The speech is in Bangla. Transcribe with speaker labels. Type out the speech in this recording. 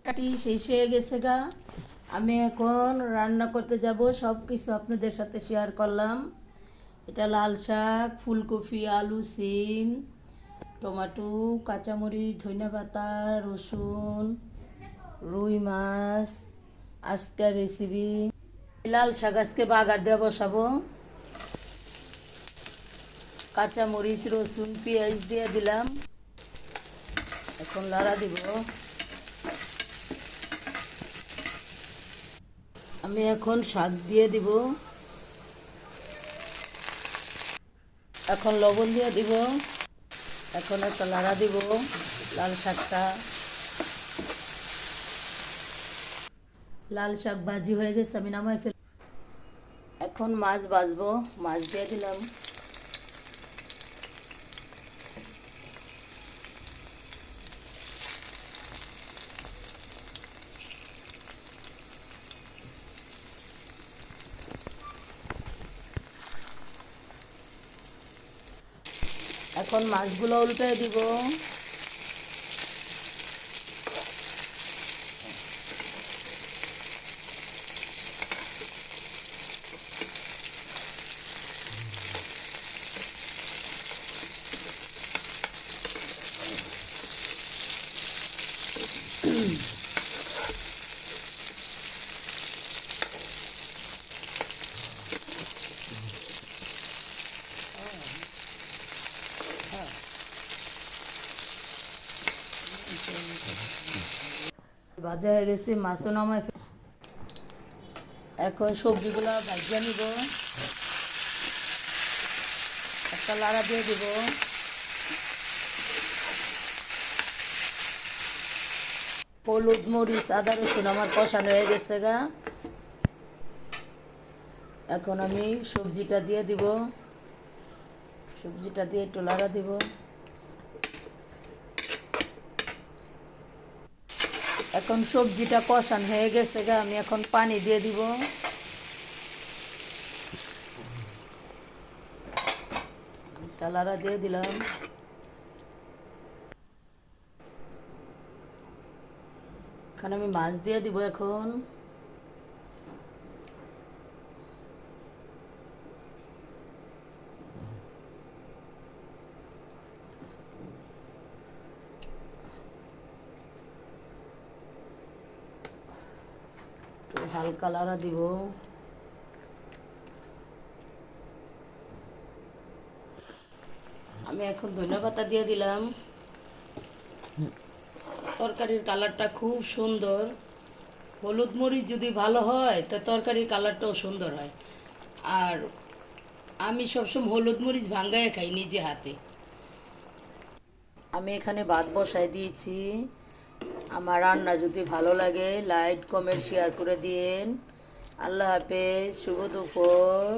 Speaker 1: কাটি শেষ হয়ে গেছে গা। আমি এখন রান্না করতে যাব, সব কিছু আপনাদের সাথে শেয়ার করলাম। এটা লাল শাক, ফুলকপি, আলু, সিম, টমেটো, কাঁচামরিচ, ধনেপাতা, রসুন, রুই মাছ, আজকের রেসিপি। লাল শাক আজকে বাগার দিয়ে বসাবো। কাঁচামরিচ, রসুন, পেঁয়াজ দিয়ে দিলাম। এখন লাড়া দিব। আমি এখন শাক দিয়ে দিব। এখন লবণ দিয়ে দিব। এখন একটা লাড়া দিব লাল শাকটা। লাল শাক ভাজি হয়ে গেছে, আমি নামাই ফেল। এখন মাছ ভাজবো, মাছ দিয়ে দিলাম। এখন মাছগুলো উল্টে দিব। ভাজা হয়ে গেছে, মাছও নামাই ফেল। এখন সবজিগুলো ভাজিয়ে নিব। একটা লাড়া দিয়ে দিব। হলুদ, মরিচ, আদা, রসুন আমার কষানো হয়ে গেছে গা। এখন আমি সবজিটা দিয়ে দিব। সবজিটা দিয়ে একটু লাড়া দিব। এখন সবজিটা কষানো হয়ে গেছে গা, আমি এখন পানি দিয়ে দিব। লাড়া দিয়ে দিলাম। এখন আমি মাছ দিয়ে দিব। এখন একটু হালকা লাড়া দিব। আমি এখন ধনেপাতা দিয়ে দিলাম। তরকারির কালারটা খুব সুন্দর। হলুদ মরিচ যদি ভালো হয় তো তরকারির কালারটাও সুন্দর হয়। আর আমি সবসময় হলুদ মরিচ ভাঙ্গায় খাই নিজে হাতে। আমি এখানে ভাত বসাই দিয়েছি। আমার রান্না যদি ভালো লাগে লাইক, কমেন্ট, শেয়ার করে দিন। আল্লাহ হাফেজ, শুভ দুপুর।